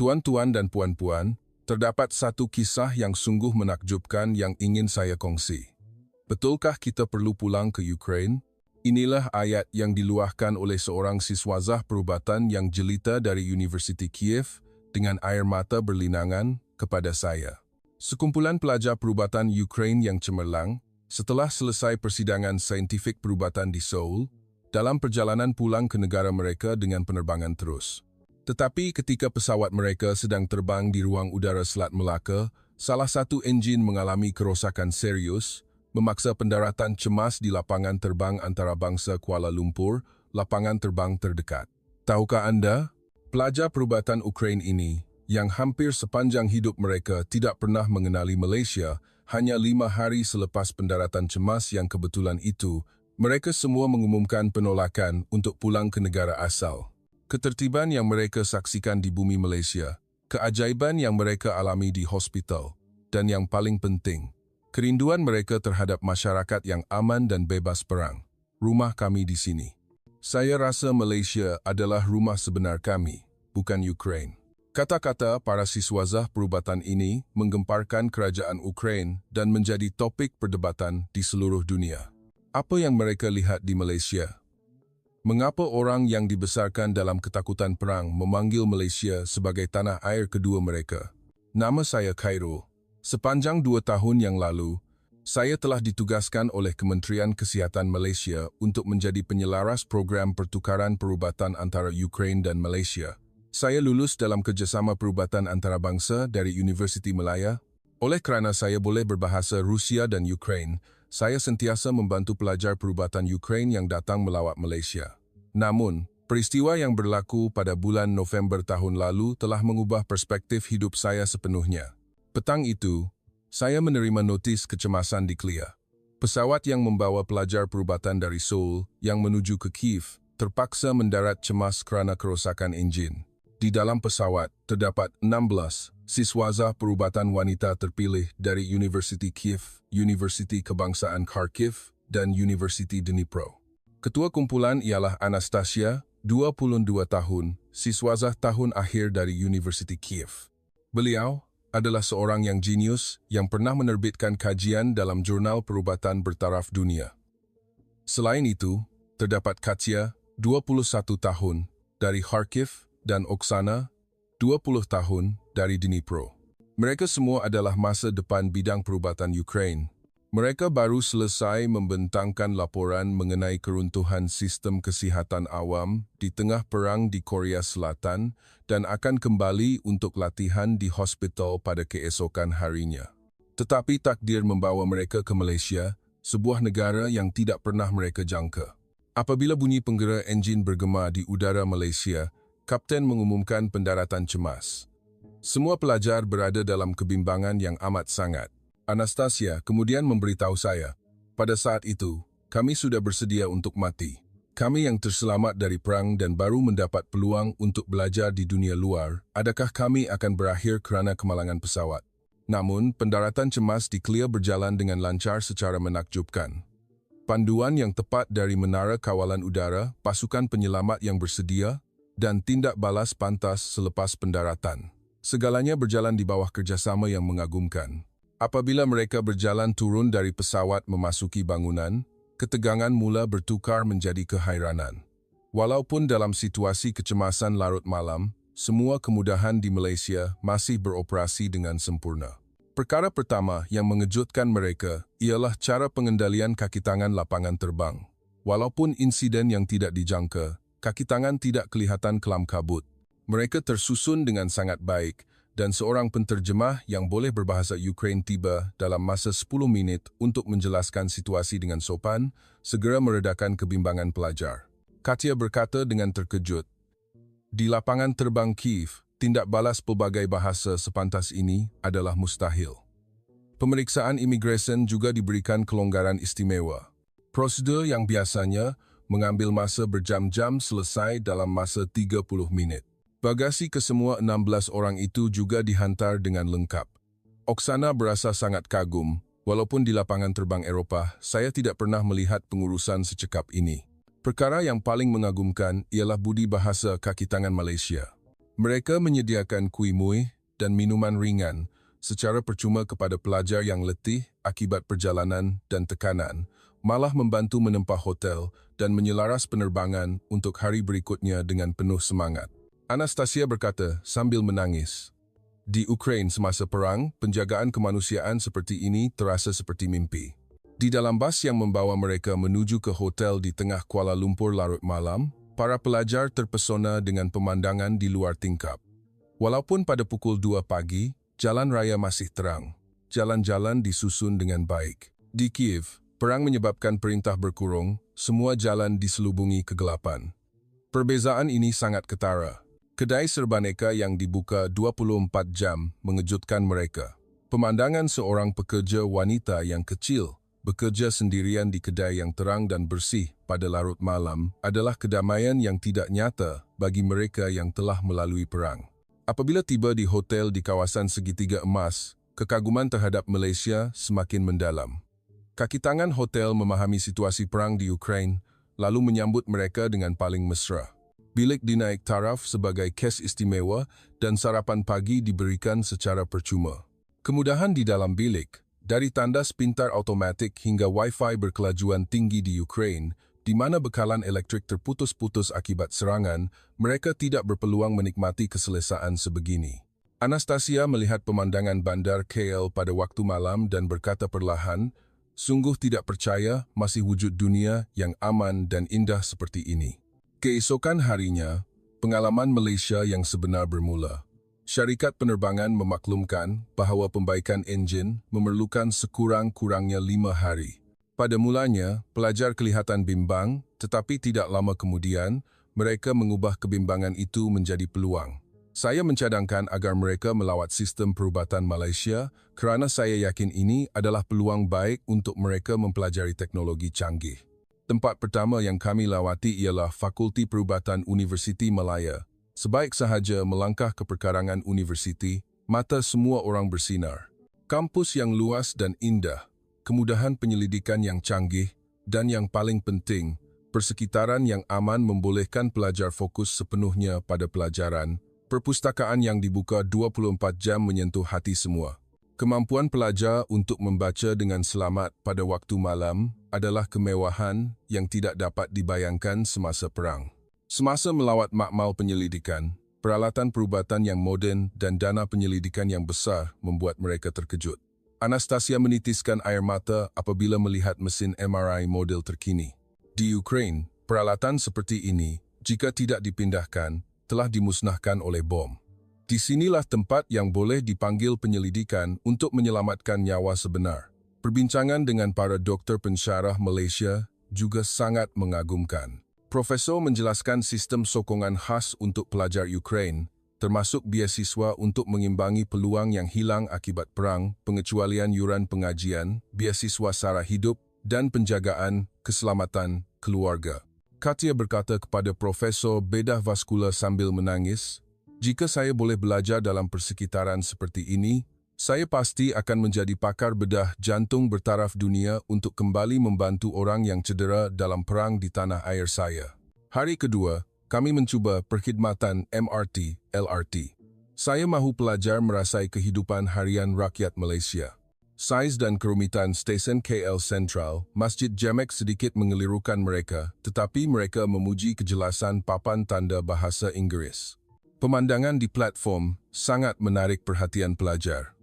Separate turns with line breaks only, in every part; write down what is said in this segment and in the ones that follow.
Tuan-tuan dan puan-puan, terdapat satu kisah yang sungguh menakjubkan yang ingin saya kongsi. Betulkah kita perlu pulang ke Ukraine? Inilah ayat yang diluahkan oleh seorang siswazah perubatan yang jelita dari Universiti Kiev dengan air mata berlinangan kepada saya. Sekumpulan pelajar perubatan Ukraine yang cemerlang setelah selesai persidangan saintifik perubatan di Seoul dalam perjalanan pulang ke negara mereka dengan penerbangan terus. Tetapi ketika pesawat mereka sedang terbang di ruang udara Selat Melaka, salah satu enjin mengalami kerosakan serius, memaksa pendaratan cemas di lapangan terbang antarabangsa Kuala Lumpur, lapangan terbang terdekat. Tahukah anda, pelajar perubatan Ukraine ini, yang hampir sepanjang hidup mereka tidak pernah mengenali Malaysia, hanya 5 hari selepas pendaratan cemas yang kebetulan itu, mereka semua mengumumkan penolakan untuk pulang ke negara asal. Ketertiban yang mereka saksikan di bumi Malaysia, keajaiban yang mereka alami di hospital, dan yang paling penting, kerinduan mereka terhadap masyarakat yang aman dan bebas perang. Rumah kami di sini. Saya rasa Malaysia adalah rumah sebenar kami, bukan Ukraine. Kata-kata para siswazah perubatan ini menggemparkan kerajaan Ukraine dan menjadi topik perdebatan di seluruh dunia. Apa yang mereka lihat di Malaysia? Mengapa orang yang dibesarkan dalam ketakutan perang memanggil Malaysia sebagai tanah air kedua mereka? Nama saya Khairul. Sepanjang 2 tahun yang lalu, saya telah ditugaskan oleh Kementerian Kesihatan Malaysia untuk menjadi penyelaras program pertukaran perubatan antara Ukraine dan Malaysia. Saya lulus dalam kerjasama perubatan antarabangsa dari Universiti Malaya. Oleh kerana saya boleh berbahasa Rusia dan Ukraine, saya sentiasa membantu pelajar perubatan Ukraine yang datang melawat Malaysia. Namun, peristiwa yang berlaku pada bulan November tahun lalu telah mengubah perspektif hidup saya sepenuhnya. Petang itu, saya menerima notis kecemasan di Klia. Pesawat yang membawa pelajar perubatan dari Seoul yang menuju ke Kiev terpaksa mendarat cemas kerana kerosakan enjin. Di dalam pesawat, terdapat 16 siswazah perubatan wanita terpilih dari Universiti Kiev, Universiti Kebangsaan Kharkiv, dan Universiti Dnipro. Ketua kumpulan ialah Anastasia, 22 tahun, siswazah tahun akhir dari Universiti Kiev. Beliau adalah seorang yang jenius yang pernah menerbitkan kajian dalam jurnal perubatan bertaraf dunia. Selain itu, terdapat Katya, 21 tahun, dari Kharkiv, dan Oksana, 20 tahun, dari Dnipro. Mereka semua adalah masa depan bidang perubatan Ukraine. Mereka baru selesai membentangkan laporan mengenai keruntuhan sistem kesihatan awam di tengah perang di Korea Selatan dan akan kembali untuk latihan di hospital pada keesokan harinya. Tetapi takdir membawa mereka ke Malaysia, sebuah negara yang tidak pernah mereka jangka. Apabila bunyi penggera enjin bergema di udara Malaysia, Kapten mengumumkan pendaratan cemas. Semua pelajar berada dalam kebimbangan yang amat sangat. Anastasia kemudian memberitahu saya, pada saat itu, kami sudah bersedia untuk mati. Kami yang terselamat dari perang dan baru mendapat peluang untuk belajar di dunia luar, adakah kami akan berakhir kerana kemalangan pesawat? Namun, pendaratan cemas di Klia berjalan dengan lancar secara menakjubkan. Panduan yang tepat dari Menara Kawalan Udara, pasukan penyelamat yang bersedia, dan tindak balas pantas selepas pendaratan. Segalanya berjalan di bawah kerjasama yang mengagumkan. Apabila mereka berjalan turun dari pesawat memasuki bangunan, ketegangan mula bertukar menjadi kehairanan. Walaupun dalam situasi kecemasan larut malam, semua kemudahan di Malaysia masih beroperasi dengan sempurna. Perkara pertama yang mengejutkan mereka ialah cara pengendalian kaki tangan lapangan terbang. Walaupun insiden yang tidak dijangka, kaki tangan tidak kelihatan kelam kabut. Mereka tersusun dengan sangat baik, dan seorang penterjemah yang boleh berbahasa Ukraine tiba dalam masa 10 minit untuk menjelaskan situasi dengan sopan, segera meredakan kebimbangan pelajar. Katya berkata dengan terkejut, "Di lapangan terbang Kiev, tindak balas pelbagai bahasa sepantas ini adalah mustahil." Pemeriksaan imigresen juga diberikan kelonggaran istimewa. Prosedur yang biasanya mengambil masa berjam-jam selesai dalam masa 30 menit. Bagasi kesemua 16 orang itu juga dihantar dengan lengkap. Oksana berasa sangat kagum, walaupun di lapangan terbang Eropah, saya tidak pernah melihat pengurusan secekap ini. Perkara yang paling mengagumkan ialah budi bahasa kaki tangan Malaysia. Mereka menyediakan kuih-muih dan minuman ringan secara percuma kepada pelajar yang letih akibat perjalanan dan tekanan, malah membantu menempah hotel dan menyelaras penerbangan untuk hari berikutnya dengan penuh semangat. Anastasia berkata sambil menangis. Di Ukraine semasa perang, penjagaan kemanusiaan seperti ini terasa seperti mimpi. Di dalam bas yang membawa mereka menuju ke hotel di tengah Kuala Lumpur larut malam, para pelajar terpesona dengan pemandangan di luar tingkap. Walaupun pada pukul 2 pagi, jalan raya masih terang. Jalan-jalan disusun dengan baik. Di Kiev, perang menyebabkan perintah berkurung, semua jalan diselubungi kegelapan. Perbezaan ini sangat ketara. Kedai serbaneka yang dibuka 24 jam mengejutkan mereka. Pemandangan seorang pekerja wanita yang kecil bekerja sendirian di kedai yang terang dan bersih pada larut malam adalah kedamaian yang tidak nyata bagi mereka yang telah melalui perang. Apabila tiba di hotel di kawasan Segitiga Emas, kekaguman terhadap Malaysia semakin mendalam. Kaki tangan hotel memahami situasi perang di Ukraine, lalu menyambut mereka dengan paling mesra. Bilik dinaik taraf sebagai kes istimewa dan sarapan pagi diberikan secara percuma. Kemudahan di dalam bilik, dari tandas pintar automatik hingga Wi-Fi berkelajuan tinggi di Ukraine, di mana bekalan elektrik terputus-putus akibat serangan, mereka tidak berpeluang menikmati keselesaan sebegini. Anastasia melihat pemandangan bandar KL pada waktu malam dan berkata perlahan, sungguh tidak percaya masih wujud dunia yang aman dan indah seperti ini. Keesokan harinya, pengalaman Malaysia yang sebenar bermula. Syarikat penerbangan memaklumkan bahawa pembaikan enjin memerlukan sekurang-kurangnya 5 hari. Pada mulanya, pelajar kelihatan bimbang, tetapi tidak lama kemudian, mereka mengubah kebimbangan itu menjadi peluang. Saya mencadangkan agar mereka melawat sistem perubatan Malaysia kerana saya yakin ini adalah peluang baik untuk mereka mempelajari teknologi canggih. Tempat pertama yang kami lawati ialah Fakulti Perubatan Universiti Malaya. Sebaik sahaja melangkah ke perkarangan universiti, mata semua orang bersinar. Kampus yang luas dan indah, kemudahan penyelidikan yang canggih, dan yang paling penting, persekitaran yang aman membolehkan pelajar fokus sepenuhnya pada pelajaran. Perpustakaan yang dibuka 24 jam menyentuh hati semua. Kemampuan pelajar untuk membaca dengan selamat pada waktu malam adalah kemewahan yang tidak dapat dibayangkan semasa perang. Semasa melawat makmal penyelidikan, peralatan perubatan yang moden dan dana penyelidikan yang besar membuat mereka terkejut. Anastasia menitiskan air mata apabila melihat mesin MRI model terkini. Di Ukraine, peralatan seperti ini, jika tidak dipindahkan, telah dimusnahkan oleh bom. Di sinilah tempat yang boleh dipanggil penyelidikan untuk menyelamatkan nyawa sebenar. Perbincangan dengan para doktor pensyarah Malaysia juga sangat mengagumkan. Profesor menjelaskan sistem sokongan khas untuk pelajar Ukraine, termasuk beasiswa untuk mengimbangi peluang yang hilang akibat perang, pengecualian yuran pengajian, beasiswa sara hidup, dan penjagaan keselamatan keluarga. Katia berkata kepada Profesor bedah vaskular sambil menangis, jika saya boleh belajar dalam persekitaran seperti ini, saya pasti akan menjadi pakar bedah jantung bertaraf dunia untuk kembali membantu orang yang cedera dalam perang di tanah air saya. Hari kedua, kami mencuba perkhidmatan MRT, LRT. Saya mahu pelajar merasai kehidupan harian rakyat Malaysia. Saiz dan kerumitan stesen KL Sentral, Masjid Jamek sedikit mengelirukan mereka, tetapi mereka memuji kejelasan papan tanda bahasa Inggeris. Pemandangan di platform sangat menarik perhatian pelajar.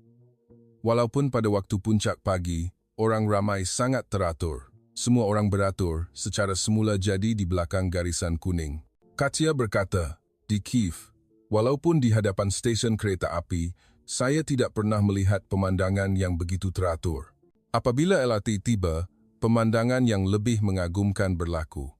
Walaupun pada waktu puncak pagi, orang ramai sangat teratur. Semua orang beratur secara semula jadi di belakang garisan kuning. Katia berkata, di Kiev, walaupun di hadapan stesen kereta api, saya tidak pernah melihat pemandangan yang begitu teratur. Apabila LRT tiba, pemandangan yang lebih mengagumkan berlaku.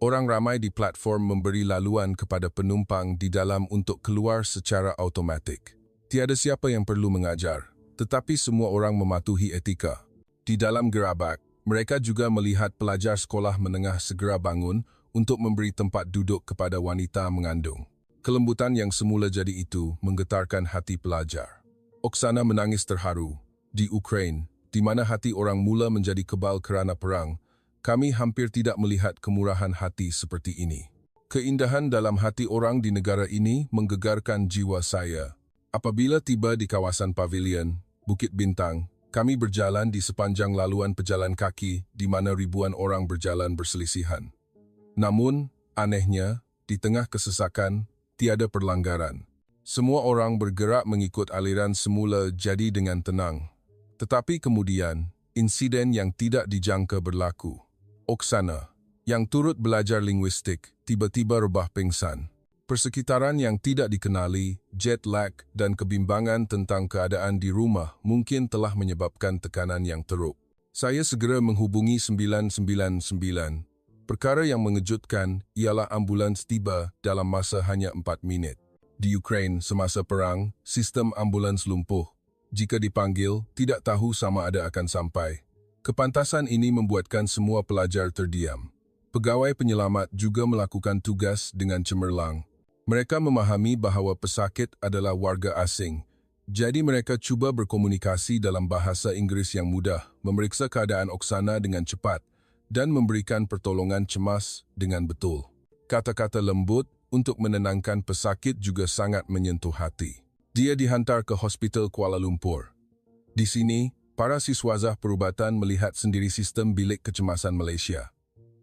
Orang ramai di platform memberi laluan kepada penumpang di dalam untuk keluar secara automatik. Tiada siapa yang perlu mengajar, tetapi semua orang mematuhi etika. Di dalam gerabak, mereka juga melihat pelajar sekolah menengah segera bangun untuk memberi tempat duduk kepada wanita mengandung. Kelembutan yang semula jadi itu menggetarkan hati pelajar. Oksana menangis terharu. Di Ukraine, di mana hati orang mula menjadi kebal kerana perang, kami hampir tidak melihat kemurahan hati seperti ini. Keindahan dalam hati orang di negara ini menggegarkan jiwa saya. Apabila tiba di kawasan pavilion, Bukit Bintang, kami berjalan di sepanjang laluan pejalan kaki di mana ribuan orang berjalan berselisihan. Namun, anehnya, di tengah kesesakan, tiada perlanggaran. Semua orang bergerak mengikut aliran semula jadi dengan tenang. Tetapi kemudian, insiden yang tidak dijangka berlaku. Oksana, yang turut belajar linguistik, tiba-tiba rebah pingsan. Persekitaran yang tidak dikenali, jet lag dan kebimbangan tentang keadaan di rumah mungkin telah menyebabkan tekanan yang teruk. Saya segera menghubungi 999. Perkara yang mengejutkan ialah ambulans tiba dalam masa hanya 4 minit. Di Ukraine semasa perang, sistem ambulans lumpuh. Jika dipanggil, tidak tahu sama ada akan sampai. Kepantasan ini membuatkan semua pelajar terdiam. Pegawai penyelamat juga melakukan tugas dengan cemerlang. Mereka memahami bahawa pesakit adalah warga asing. Jadi mereka cuba berkomunikasi dalam bahasa Inggris yang mudah, memeriksa keadaan Oksana dengan cepat, dan memberikan pertolongan cemas dengan betul. Kata-kata lembut untuk menenangkan pesakit juga sangat menyentuh hati. Dia dihantar ke Hospital Kuala Lumpur. Di sini, para siswazah perubatan melihat sendiri sistem bilik kecemasan Malaysia.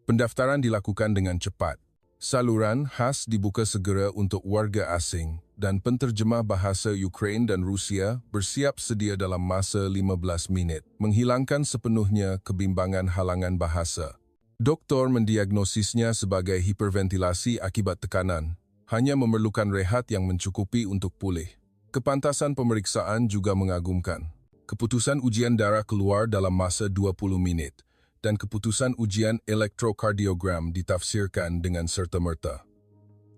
Pendaftaran dilakukan dengan cepat. Saluran khas dibuka segera untuk warga asing dan penterjemah bahasa Ukraine dan Rusia bersiap sedia dalam masa 15 minit, menghilangkan sepenuhnya kebimbangan halangan bahasa. Doktor mendiagnosisnya sebagai hiperventilasi akibat tekanan, hanya memerlukan rehat yang mencukupi untuk pulih. Kepantasan pemeriksaan juga mengagumkan. Keputusan ujian darah keluar dalam masa 20 menit. Dan keputusan ujian elektrokardiogram ditafsirkan dengan serta-merta.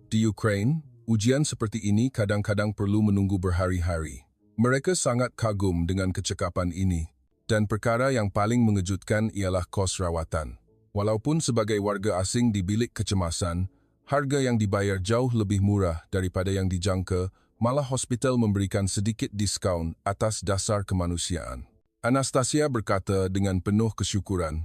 Di Ukraine, ujian seperti ini kadang-kadang perlu menunggu berhari-hari. Mereka sangat kagum dengan kecekapan ini, dan perkara yang paling mengejutkan ialah kos rawatan. Walaupun sebagai warga asing di bilik kecemasan, harga yang dibayar jauh lebih murah daripada yang dijangka, malah hospital memberikan sedikit diskaun atas dasar kemanusiaan. Anastasia berkata dengan penuh kesyukuran,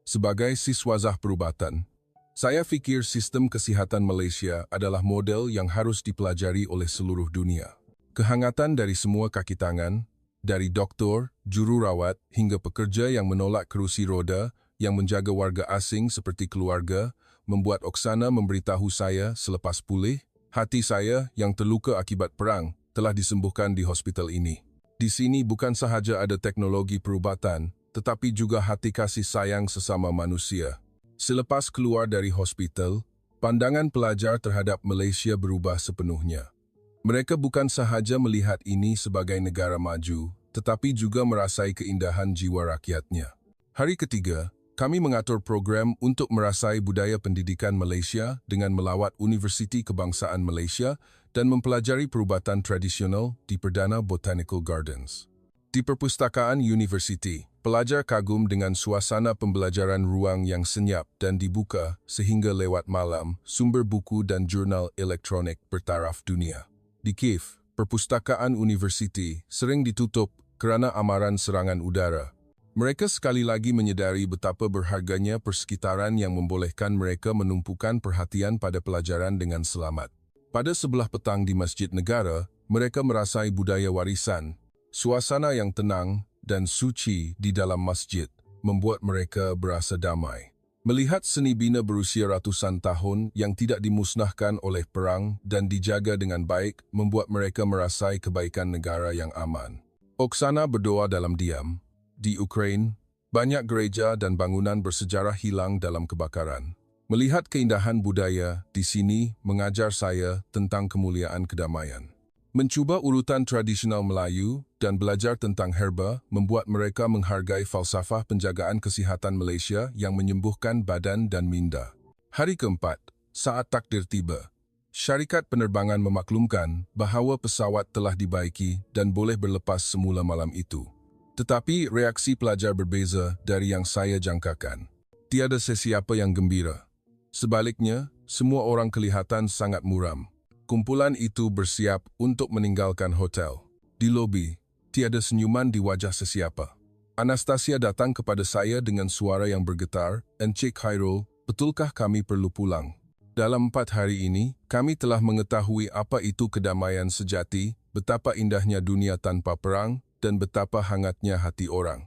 "Sebagai siswazah perubatan, saya fikir sistem kesihatan Malaysia adalah model yang harus dipelajari oleh seluruh dunia. Kehangatan dari semua kaki tangan, dari doktor, jururawat hingga pekerja yang menolak kerusi roda yang menjaga warga asing seperti keluarga, membuat Oksana memberitahu saya selepas pulih, hati saya yang terluka akibat perang telah disembuhkan di hospital ini. Di sini bukan sahaja ada teknologi perubatan, tetapi juga hati kasih sayang sesama manusia." Selepas keluar dari hospital, pandangan pelajar terhadap Malaysia berubah sepenuhnya. Mereka bukan sahaja melihat ini sebagai negara maju, tetapi juga merasai keindahan jiwa rakyatnya. Hari ketiga, kami mengatur program untuk merasai budaya pendidikan Malaysia dengan melawat Universiti Kebangsaan Malaysia dan mempelajari perubatan tradisional di Perdana Botanical Gardens. Di perpustakaan universiti, pelajar kagum dengan suasana pembelajaran ruang yang senyap dan dibuka sehingga lewat malam sumber buku dan jurnal elektronik bertaraf dunia. Di Kiev, perpustakaan universiti sering ditutup kerana amaran serangan udara. Mereka sekali lagi menyedari betapa berharganya persekitaran yang membolehkan mereka menumpukan perhatian pada pelajaran dengan selamat. Pada sebelah petang di Masjid Negara, mereka merasai budaya warisan. Suasana yang tenang dan suci di dalam masjid membuat mereka berasa damai. Melihat seni bina berusia ratusan tahun yang tidak dimusnahkan oleh perang dan dijaga dengan baik membuat mereka merasai kebaikan negara yang aman. Oksana berdoa dalam diam. Di Ukraine, banyak gereja dan bangunan bersejarah hilang dalam kebakaran. Melihat keindahan budaya di sini mengajar saya tentang kemuliaan kedamaian. Mencuba urutan tradisional Melayu dan belajar tentang herba membuat mereka menghargai falsafah penjagaan kesihatan Malaysia yang menyembuhkan badan dan minda. Hari keempat, saat takdir tiba. Syarikat penerbangan memaklumkan bahawa pesawat telah dibaiki dan boleh berlepas semula malam itu. Tetapi reaksi pelajar berbeza dari yang saya jangkakan. Tiada sesiapa yang gembira. Sebaliknya, semua orang kelihatan sangat muram. Kumpulan itu bersiap untuk meninggalkan hotel. Di lobi, tiada senyuman di wajah sesiapa. Anastasia datang kepada saya dengan suara yang bergetar, "Encik Khairul, betulkah kami perlu pulang?" Dalam 4 hari ini, kami telah mengetahui apa itu kedamaian sejati, betapa indahnya dunia tanpa perang, dan betapa hangatnya hati orang.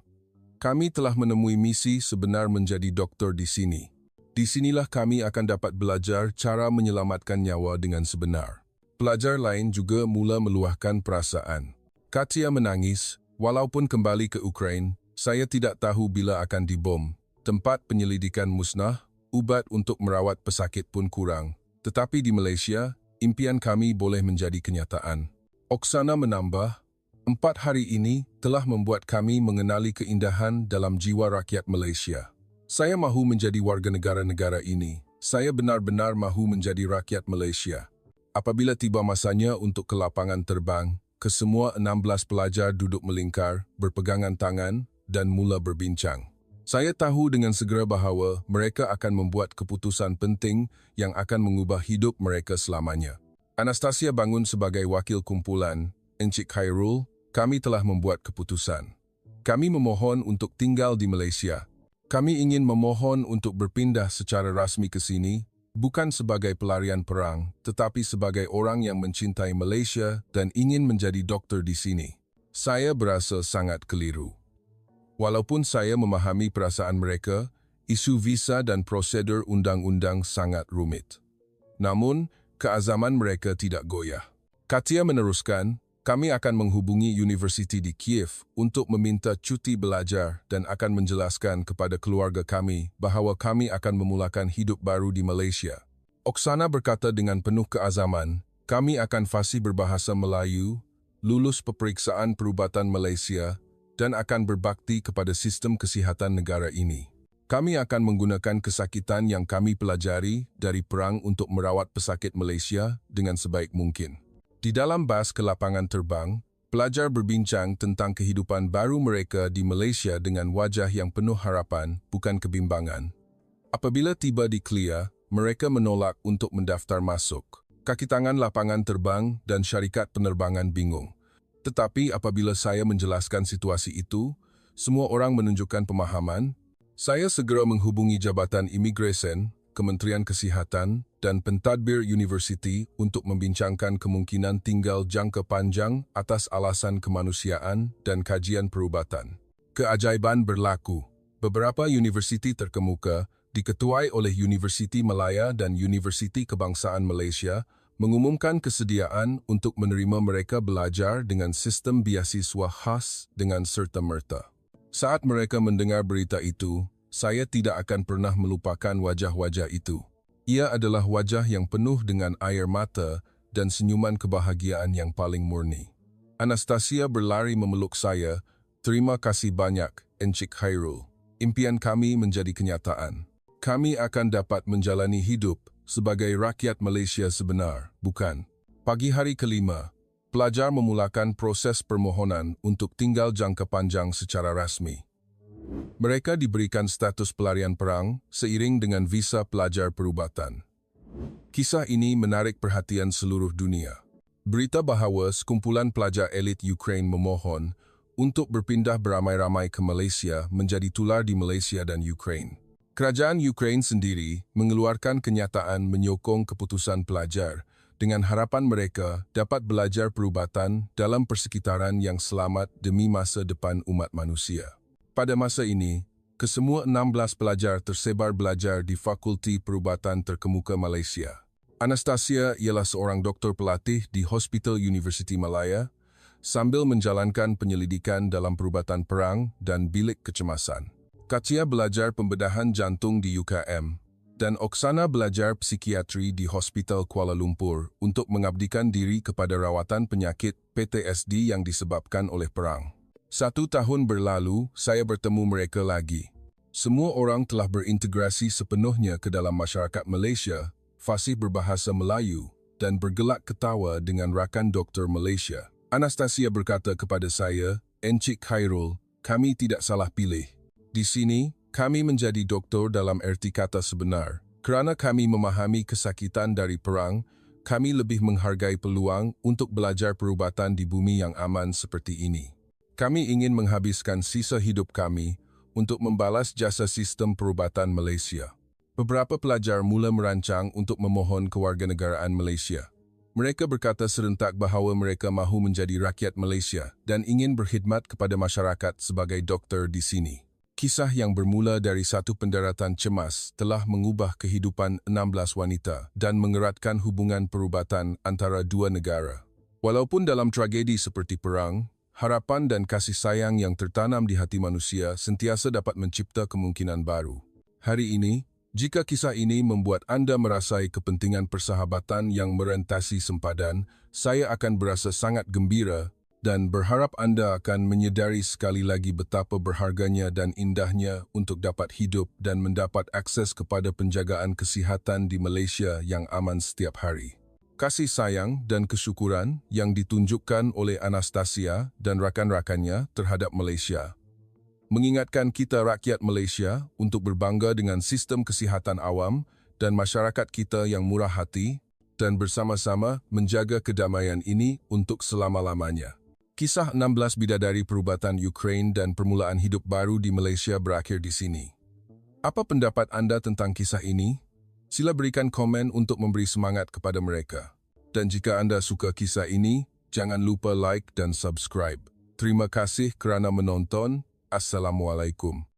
Kami telah menemui misi sebenar menjadi doktor di sini. Di sinilah kami akan dapat belajar cara menyelamatkan nyawa dengan sebenar. Pelajar lain juga mula meluahkan perasaan. Katya menangis, walaupun kembali ke Ukraina, saya tidak tahu bila akan dibom. Tempat penyelidikan musnah, ubat untuk merawat pesakit pun kurang. Tetapi di Malaysia, impian kami boleh menjadi kenyataan. Oksana menambah, 4 hari ini telah membuat kami mengenali keindahan dalam jiwa rakyat Malaysia. Saya mahu menjadi warga negara ini. Saya benar-benar mahu menjadi rakyat Malaysia. Apabila tiba masanya untuk ke lapangan terbang, kesemua 16 pelajar duduk melingkar, berpegangan tangan, dan mula berbincang. Saya tahu dengan segera bahawa mereka akan membuat keputusan penting yang akan mengubah hidup mereka selamanya. Anastasia bangun sebagai wakil kumpulan. Encik Khairul, kami telah membuat keputusan. Kami memohon untuk tinggal di Malaysia. Kami ingin memohon untuk berpindah secara rasmi ke sini, bukan sebagai pelarian perang, tetapi sebagai orang yang mencintai Malaysia dan ingin menjadi doktor di sini. Saya berasa sangat keliru. Walaupun saya memahami perasaan mereka, isu visa dan prosedur undang-undang sangat rumit. Namun, keazaman mereka tidak goyah. Katya meneruskan, kami akan menghubungi universiti di Kiev untuk meminta cuti belajar dan akan menjelaskan kepada keluarga kami bahawa kami akan memulakan hidup baru di Malaysia. Oksana berkata dengan penuh keazaman, kami akan fasih berbahasa Melayu, lulus peperiksaan perubatan Malaysia dan akan berbakti kepada sistem kesihatan negara ini. Kami akan menggunakan kesakitan yang kami pelajari dari perang untuk merawat pesakit Malaysia dengan sebaik mungkin. Di dalam bas ke lapangan terbang, pelajar berbincang tentang kehidupan baru mereka di Malaysia dengan wajah yang penuh harapan, bukan kebimbangan. Apabila tiba di Kelia, mereka menolak untuk mendaftar masuk. Kaki tangan lapangan terbang dan syarikat penerbangan bingung. Tetapi apabila saya menjelaskan situasi itu, semua orang menunjukkan pemahaman. Saya segera menghubungi Jabatan Imigresen, Kementerian Kesihatan dan pentadbir universiti untuk membincangkan kemungkinan tinggal jangka panjang atas alasan kemanusiaan dan kajian perubatan. Keajaiban berlaku. Beberapa universiti terkemuka, diketuai oleh Universiti Malaya dan Universiti Kebangsaan Malaysia, mengumumkan kesediaan untuk menerima mereka belajar dengan sistem beasiswa khas dengan serta-merta. Saat mereka mendengar berita itu, saya tidak akan pernah melupakan wajah-wajah itu. Ia adalah wajah yang penuh dengan air mata dan senyuman kebahagiaan yang paling murni. Anastasia berlari memeluk saya. Terima kasih banyak, Encik Khairul. Impian kami menjadi kenyataan. Kami akan dapat menjalani hidup sebagai rakyat Malaysia sebenar, bukan? Pagi hari kelima, pelajar memulakan proses permohonan untuk tinggal jangka panjang secara rasmi. Mereka diberikan status pelarian perang seiring dengan visa pelajar perubatan. Kisah ini menarik perhatian seluruh dunia. Berita bahawa sekumpulan pelajar elit Ukraina memohon untuk berpindah beramai-ramai ke Malaysia menjadi tular di Malaysia dan Ukraina. Kerajaan Ukraina sendiri mengeluarkan kenyataan menyokong keputusan pelajar dengan harapan mereka dapat belajar perubatan dalam persekitaran yang selamat demi masa depan umat manusia. Pada masa ini, kesemua 16 pelajar tersebar belajar di Fakulti Perubatan Terkemuka Malaysia. Anastasia ialah seorang doktor pelatih di Hospital Universiti Malaya sambil menjalankan penyelidikan dalam perubatan perang dan bilik kecemasan. Katya belajar pembedahan jantung di UKM dan Oksana belajar psikiatri di Hospital Kuala Lumpur untuk mengabdikan diri kepada rawatan penyakit PTSD yang disebabkan oleh perang. 1 tahun berlalu, saya bertemu mereka lagi. Semua orang telah berintegrasi sepenuhnya ke dalam masyarakat Malaysia, fasih berbahasa Melayu, dan bergelak ketawa dengan rakan doktor Malaysia. Anastasia berkata kepada saya, Encik Khairul, kami tidak salah pilih. Di sini, kami menjadi doktor dalam erti kata sebenar. Kerana kami memahami kesakitan dari perang, kami lebih menghargai peluang untuk belajar perubatan di bumi yang aman seperti ini. Kami ingin menghabiskan sisa hidup kami untuk membalas jasa sistem perubatan Malaysia. Beberapa pelajar mula merancang untuk memohon kewarganegaraan Malaysia. Mereka berkata serentak bahawa mereka mahu menjadi rakyat Malaysia dan ingin berkhidmat kepada masyarakat sebagai doktor di sini. Kisah yang bermula dari satu pendaratan cemas telah mengubah kehidupan 16 wanita dan mengeratkan hubungan perubatan antara dua negara. Walaupun dalam tragedi seperti perang, harapan dan kasih sayang yang tertanam di hati manusia sentiasa dapat mencipta kemungkinan baru. Hari ini, jika kisah ini membuat anda merasai kepentingan persahabatan yang merentasi sempadan, saya akan berasa sangat gembira dan berharap anda akan menyedari sekali lagi betapa berharganya dan indahnya untuk dapat hidup dan mendapat akses kepada penjagaan kesihatan di Malaysia yang aman setiap hari. Kasih sayang dan kesyukuran yang ditunjukkan oleh Anastasia dan rakan-rakannya terhadap Malaysia mengingatkan kita rakyat Malaysia untuk berbangga dengan sistem kesihatan awam dan masyarakat kita yang murah hati dan bersama-sama menjaga kedamaian ini untuk selama-lamanya. Kisah 16 bidadari perubatan Ukraine dan permulaan hidup baru di Malaysia berakhir di sini. Apa pendapat anda tentang kisah ini? Sila berikan komen untuk memberi semangat kepada mereka. Dan jika anda suka kisah ini, jangan lupa like dan subscribe. Terima kasih kerana menonton. Assalamualaikum.